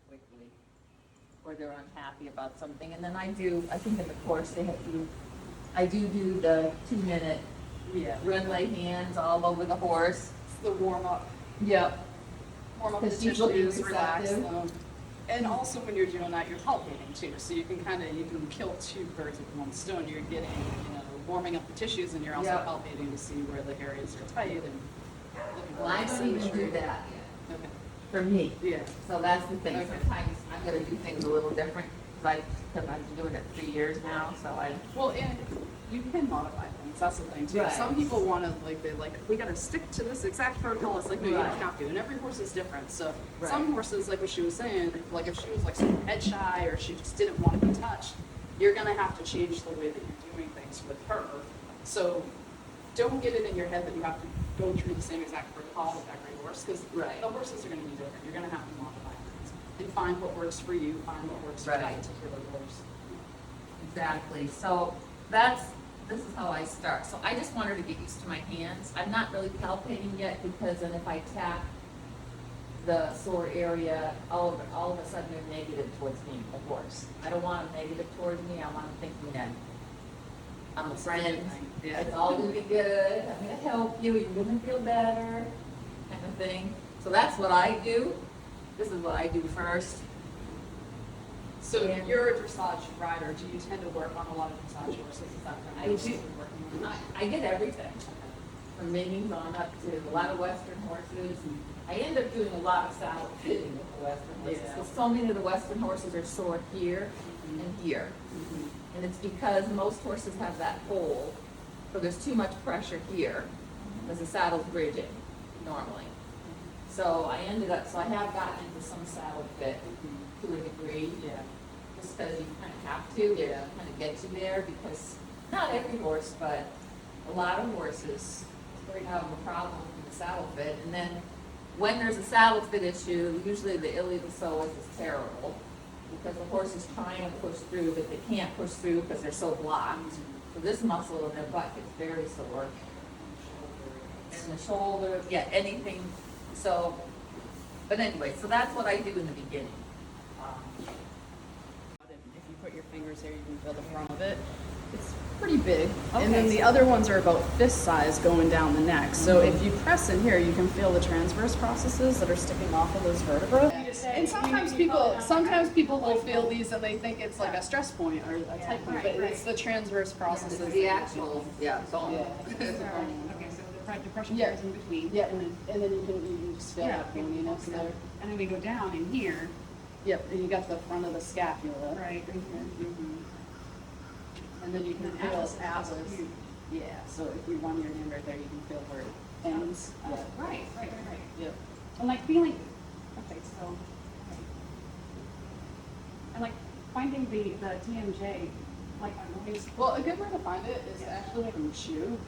quickly, or they're unhappy about something. And then I think in the course they have to, I do the 2-minute run lay hands all over the horse. It's the warm up. Yep. Warm up the She's looking tissues, relax receptive. them. And also when you're doing that, you're palpating too. So you can kill two birds with one stone. You're getting, warming up the tissues, and you're also Yep. palpating to see where the areas are tight and looking for Well, I don't even do that Okay. for me. Yeah. So that's the thing. Okay. Sometimes I'm gonna do things a little different, because I've been doing it 3 years now, so Well, and you can modify things. That's the thing too. Right. Some people want to we got to stick to this exact protocol. It's like, no, you Right. don't have to. And every horse is different. So Right. some horses, like what she was saying, like if she was like super head shy or she just didn't want to be touched, you're gonna have to change the way that you're doing things with her. So don't get it in your head that you have to go through the same exact protocol with every horse, because Right. the horses are going to be different. You're going to have to modify things and find what works for you, find what works for Right. that particular horse. exactly. So this is how I start. So I just want her to get used to my hands. I'm not really palpating yet, because then if I tap the sore area, all of a sudden they're negative towards me, the horse. I don't want them negative towards me. I want them thinking that I'm a friend. Yeah. It's all gonna be good. I'm gonna help you. You're gonna feel better, kind of thing. So that's what I do. This is what I do first. So Yeah. you're a dressage rider. Do you tend to work on a lot of dressage horses? Is that kind of I horses do. you're working on? I get everything, from minis on up to a lot of Western horses. I end up doing a lot of saddle fitting with the Western horses, Yeah. because so many of the Western horses are sore here and here. And it's because most horses have that hole, so there's too much pressure here, because the saddle's rigid normally. So I have gotten into some saddle fit to a degree. Yeah. Just because you kind of have to, Yeah. kind of get you there, because not every horse, but a lot of horses have a problem with the saddle fit. And then when there's a saddle fit issue, usually the iliopsoas is terrible, because the horse is trying to push through, but they can't push through because they're so blocked. So this muscle in their butt gets very sore. And the shoulder, anything. So, but anyway, so that's what I do in the beginning. If you put your fingers here, you can feel the front of it. It's pretty big. Okay, And then the so- other ones are about fist size going down the neck. So if you press in here, you can feel the transverse processes that are sticking off of those vertebrae. And sometimes people will feel these and they think it's like a stress point or a tight point, but it's the transverse processes. It's the actual, bone. Yeah. Okay, so the depression Yeah. is in between. Yeah, and then you can just feel that boniness there. And then we go down in here. Yep, and you got the front of the scapula. Right here. Mhm. And then you can And feel atlas atlas. is huge. Yeah, so if you run your hand right there, you can feel where it ends. Oh, right. Yep. And like feeling, okay, so. And like finding the TMJ, like I'm always. Well, a good way to find it is actually from chew,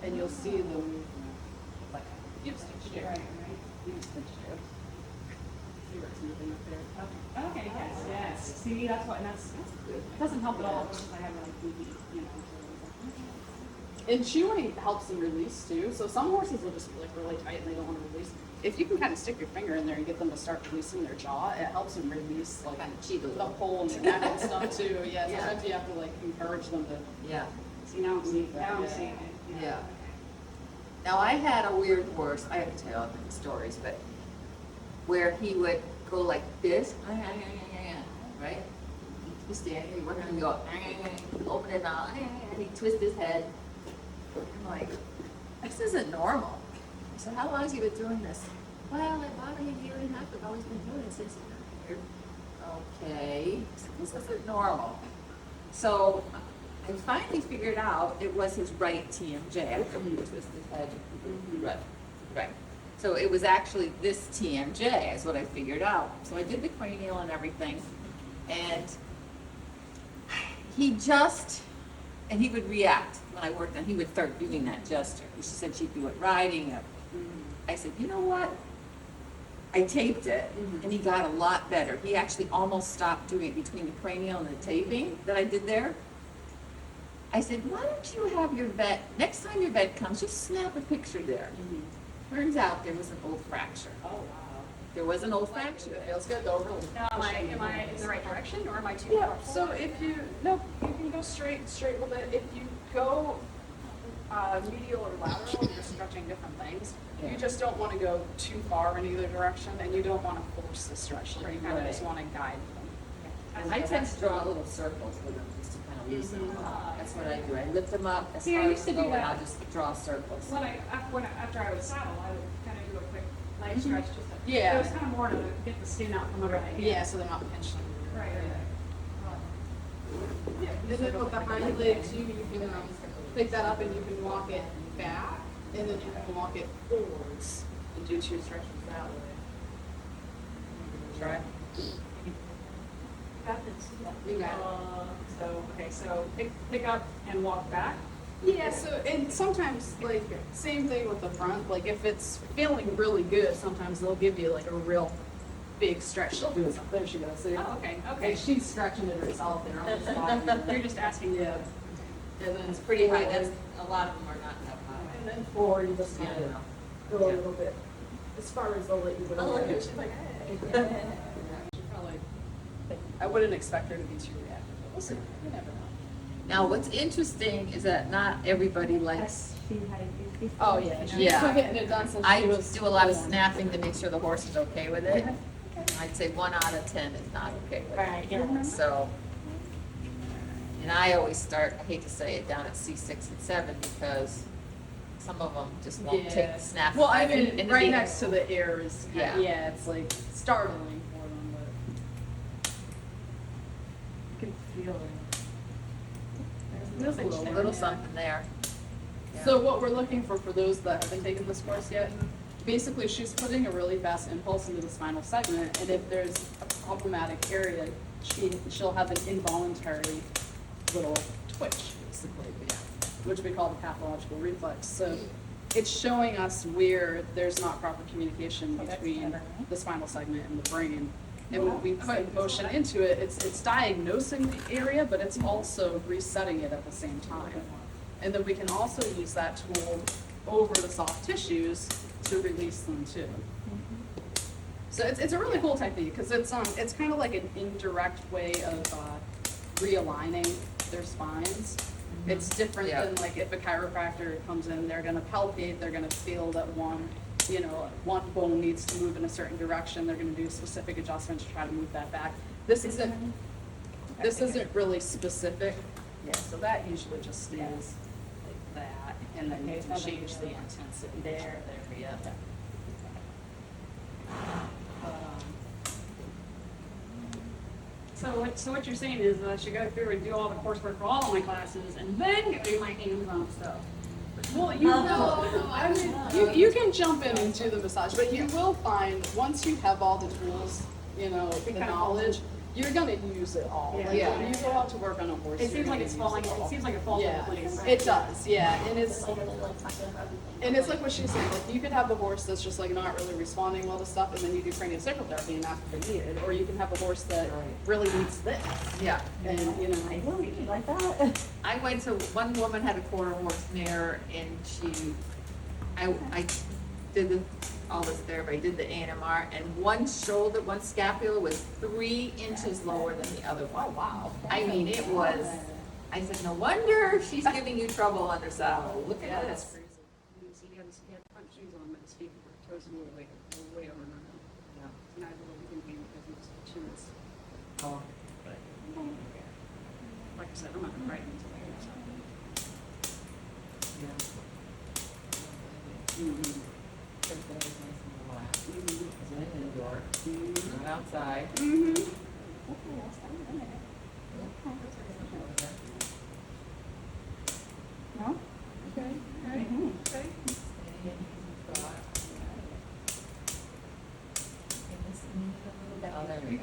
and you'll see the movement. Like, you've stitched it. Right. You've stitched it. See where it's moving up there. Okay, yes. See, that's what, and that's, it doesn't help at all because I have like BB, you know. And chewing helps them release too. So some horses will just be like really tight and they don't want to release. If you can kind of stick your finger in there and get them to start releasing their jaw, it helps them release like Kind of cheat a the little. hole in their neck and stuff too. Yeah, Yeah. sometimes you have to like encourage them to. Yeah, See, now I'm seeing it. yeah. Now, I had a weird horse, I have to tell the stories, but where he would go like this, right? He'd stand, he'd work and go, open his mouth, and he'd twist his head. I'm like, this isn't normal. I said, how long has he been doing this? Well, about a year and a half, I've always been doing it since he got here. Okay, so this isn't normal. So I finally figured out it was his right TMJ. After he would twist his head. Right. So it was actually this TMJ is what I figured out. So I did the cranial and everything. And he would react when I worked on, he would start doing that gesture. She said she'd do it riding. I said, you know what? I taped it, and he got a lot better. He actually almost stopped doing it between the cranial and the taping that I did there. I said, why don't you have your vet, next time your vet comes, just snap a picture there. Turns out there was an old fracture. Oh wow. There was an olfaction. It feels good, though, really. Now, am I in the right direction, or am I too Yeah, powerful? so if you, nope, you can go straight with it. If you go medial or lateral, you're stretching different things. Yeah. You just don't want to go too far in either direction, and you don't want to force the stretch. Like, you kind of Right. just want to guide them. I tend to draw little circles with them just to kind of loosen them up. That's what I do. I lift them up as Yeah, I far used as to they do go, and that. I'll just draw circles. After I would saddle, I would kind of do a quick leg stretch just to. Yeah. It was kind of more to get the skin out from under the hand. Yeah, so they're not pinched. Right. Yeah, and then with the hind leg too, you can pick that up and you can walk it back, and then you can walk it forwards and do 2 stretches that way. Try. You got it. So pick up and walk back. Yeah, so, and sometimes, like, same thing with the front, like, if it's feeling really good, sometimes they'll give you, like, a real big stretch. She'll do it, there she goes, see? Oh, okay. Like, she's stretching it herself there on the spot. You're just asking. Yeah. And then It's pretty high. That's, a lot of them are not that high. And then forward, you just Yeah, kind I of know. go a little bit, as far as they'll let you go. Oh, look at She's like, hey. She probably, I wouldn't expect her to be too reactive, but we'll see, you never know. Now, what's interesting is that not everybody likes. Oh, yeah. She's Yeah. been getting it done since I she was do a lot of born. snapping to make sure the horse is okay with it. I'd say 1 out of 10 is not okay with it. Right, yeah. So, and I always start, I hate to say it, down at C6 and 7 because some of them just won't take the snap. Well, I in mean, the right beginning. next to the ear is, Yeah. yeah, it's like startling for them, but. You can feel it. There's a Little something there. So what we're looking for those that haven't taken this course yet, basically she's putting a really fast impulse into the spinal segment, and if there's a problematic area, she'll have an involuntary little twitch, basically, which we call the pathological reflex. So it's showing us where there's not proper communication between the spinal segment and the brain. And when we put motion into it, it's diagnosing the area, but it's also resetting it at the same time. And then we can also use that tool over the soft tissues to release them too. So it's a really cool technique because it's kind of like an indirect way of realigning their spines. It's different Yeah. than like if a chiropractor comes in, they're gonna palpate, they're gonna feel that one bone needs to move in a certain direction, they're gonna do specific adjustments to try to move that back. This isn't really specific. Yeah, so that usually just stays like that, and then you can change the intensity. There, yeah. So what you're saying is I should go through and do all the coursework for all of my classes and then get my hands on stuff. Well, I mean, you can jump in and do the massage, but you will find, once you have all the tools, the knowledge, you're gonna use it all. Yeah. Like, Yeah. when you go out to work on a horse. It seems you're like gonna it's use falling. all. It seems like it falls into Yeah, place. it does, yeah, and it's like what she's saying, like, you could have the horse that's just like not really responding well to stuff, and then you do craniosacral therapy and after they need it, or you can have a horse that really needs this, Yeah. and, like that. I went to, one woman had a quarter horse mare and I did all this therapy, I did the ANMR, and one scapula was 3 inches lower than the other one. oh, wow. I mean, it was, I said, no wonder she's giving you trouble under saddle. Look at this. So he had front shoes on, but his feet were toes were way over. Yeah. And I was a little confused because he was shoes. Oh. Like I said, I'm not gonna write until I hear something. Yeah. Mhm. Everything is nice and relaxed. It's in indoor, not outside. No? Okay. Okay. Okay. Oh, there we go.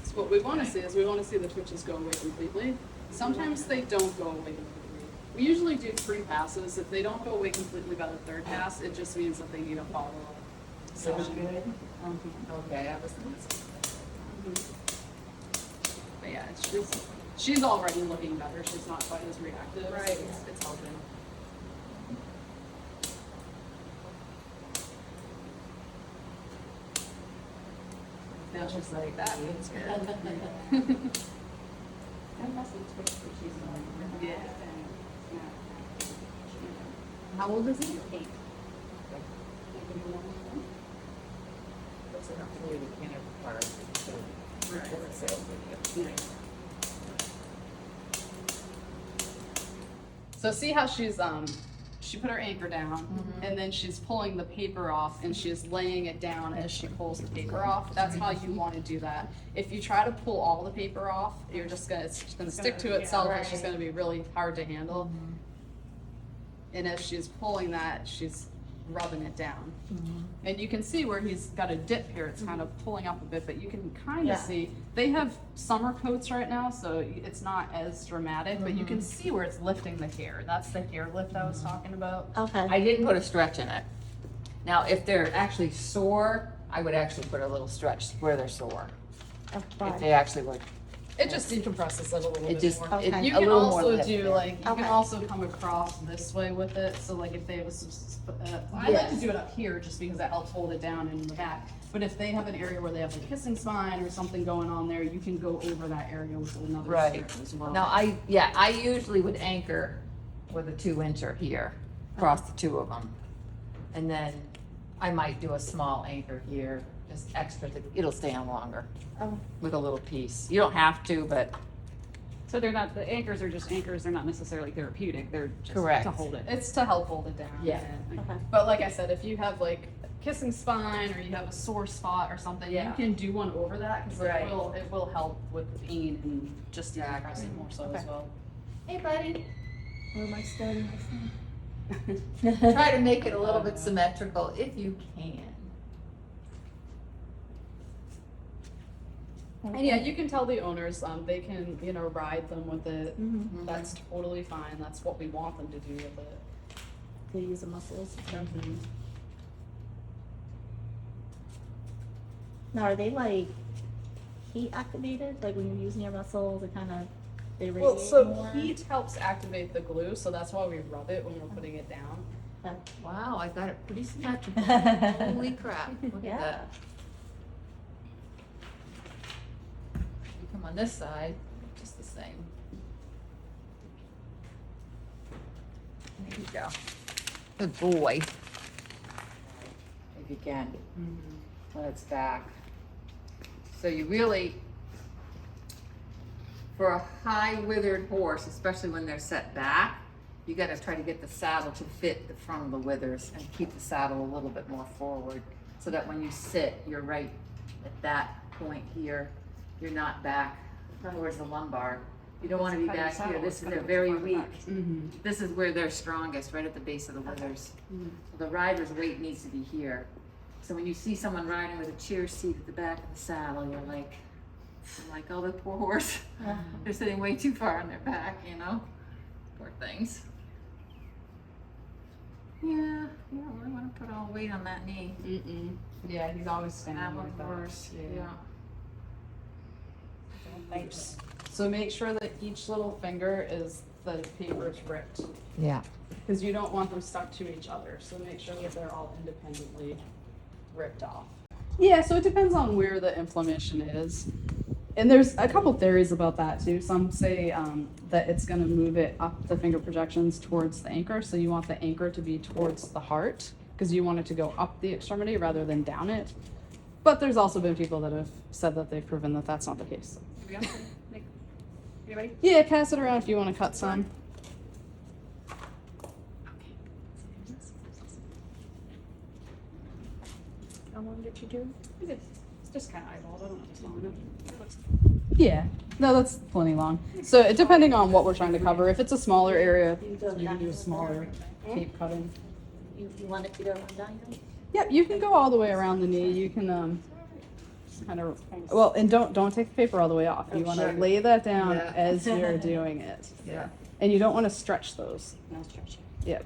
So what we want to see is we want to see the twitches go away completely. Sometimes they don't go away completely. We usually do 3 passes. If they don't go away completely by the 3rd pass, it just means that they need a follow-up session. Okay, that was But yeah, she's already looking better. She's not quite as reactive. Right. It's helping. was just like, that means Yeah. How old is he? 8. That's enough for you to can't require for a sales video. So see how she put her anchor down, and then she's pulling the paper off, and she's laying it down as she pulls the paper off. That's how you want to do that. If you try to pull all the paper off, it's just gonna stick to itself, and it's just gonna be really hard to handle. And as she's pulling that, she's rubbing it down. And you can see where he's got a dip here, it's kind of pulling up a bit, but you can kind of see, they have summer coats right now, so it's not as dramatic, but you can see where it's lifting the hair. That's the hair lift I was talking about. Okay. I didn't put a stretch in it. Now, if they're actually sore, I would actually put a little stretch where they're sore. If they actually would. It just decompresses it a little It bit just, more. Okay. it, You a can little more also lift do there. like, you can Okay. also come across this way with it, so like if they have I like to Yes. do it up here just because that helps hold it down in the back. But if they have an area where they have a kissing spine or something going on there, you can go over that area with another Right. strip as well. Now, I usually would anchor with a 2-incher here, across the two of them. And then I might do a small anchor here, just extra, it'll stay on longer Oh. with a little piece. You don't have to, but So they're not, the anchors are just anchors, they're not necessarily therapeutic, they're just Correct. to hold it. It's to help hold it down. Yeah. Okay. But like I said, if you have like kissing spine or you have a sore spot or something, you Yeah. can do one over that because Right. it will help with the pain and just Exactly. decompress it more so as Okay. well. hey, buddy. Where am I starting this thing? Try to make it a little bit symmetrical if you can. And yeah, you can tell the owners, they can, ride them with it. Mhm. That's totally fine. That's what we want them to do with it. To use the muscles. Now, are they like heat activated? Like when you're using your muscles, it kind of they radiate Well, so more? heat helps activate the glue, so that's why we rub it when we're putting it down. Okay. Wow, I got it pretty symmetrical. Holy crap, look Yeah. at that. You come on this side, just the same. There you go. Good boy. If you can, when it's back. So you really, for a high withered horse, especially when they're set back, you gotta try to get the saddle to fit the front of the withers and keep the saddle a little bit more forward so that when you sit, you're right at that point here. You're not back towards the lumbar. You don't wanna be back here. This is, they're very weak. This is where they're strongest, right at the base of the withers. So the rider's weight needs to be here. So when you see someone riding with a chair seat at the back of the saddle, you're like, oh, the poor horse. They're sitting way too far on their back, Poor things. Yeah, you don't really want to put all weight on that knee. Yeah, he's always standing That like one's that. worse, yeah. Thanks. So make sure that each little finger is, the paper is ripped, Yeah. because you don't want them stuck to each other, so make sure that they're all independently ripped off. Yeah, so it depends on where the inflammation is. And there's a couple theories about that too. Some say that it's going to move it up the finger projections towards the anchor. So you want the anchor to be towards the heart because you want it to go up the extremity rather than down it. But there's also been people that have said that they've proven that that's not the case. Here we go. You ready? Yeah, pass it around if you want to cut some. How long did you do? It's just kind of eyeballed, I don't know if it's long enough. It looks Yeah, no, that's plenty long. So depending on what we're trying to cover, if it's a smaller area, You go you can do a down. smaller tape cutting. You want it to go down? Yep, you can go all the way around the knee. You can kind of and don't take the paper all the way off. You want to lay that down Yeah. as you're doing it. Yeah. And you don't want to stretch those. no stretch. Yep.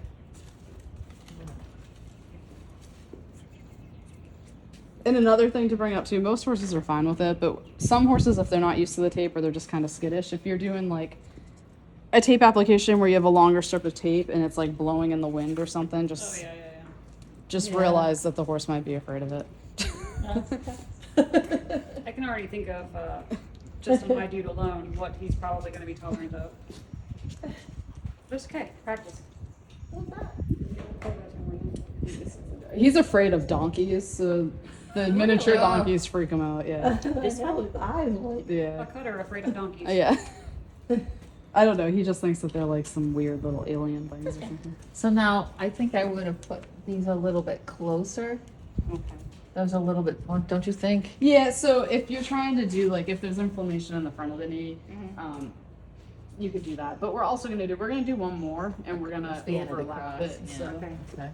And another thing to bring up too, most horses are fine with it, but some horses, if they're not used to the tape or they're just kind of skittish, if you're doing like a tape application where you have a longer strip of tape and it's like blowing in the wind or something, just Yeah. realize that the horse might be afraid of it. I can already think of, just on my dude alone, what he's probably gonna be tolerant of. Just okay, practice. He's afraid of donkeys, so the miniature donkeys freak him out. Yeah, This probably the eyes like. yeah, A cutter afraid of donkeys. yeah. I don't know. He just thinks that they're like some weird little alien things or something. So now, I think I would have put these a little bit closer. Okay. Those a little bit, don't you think? Yeah. So if you're trying to do like if there's inflammation in the front of the knee, you could do that. But we're also gonna do one more, and we're gonna Expand it overlap across, it. yeah. So Okay. Okay.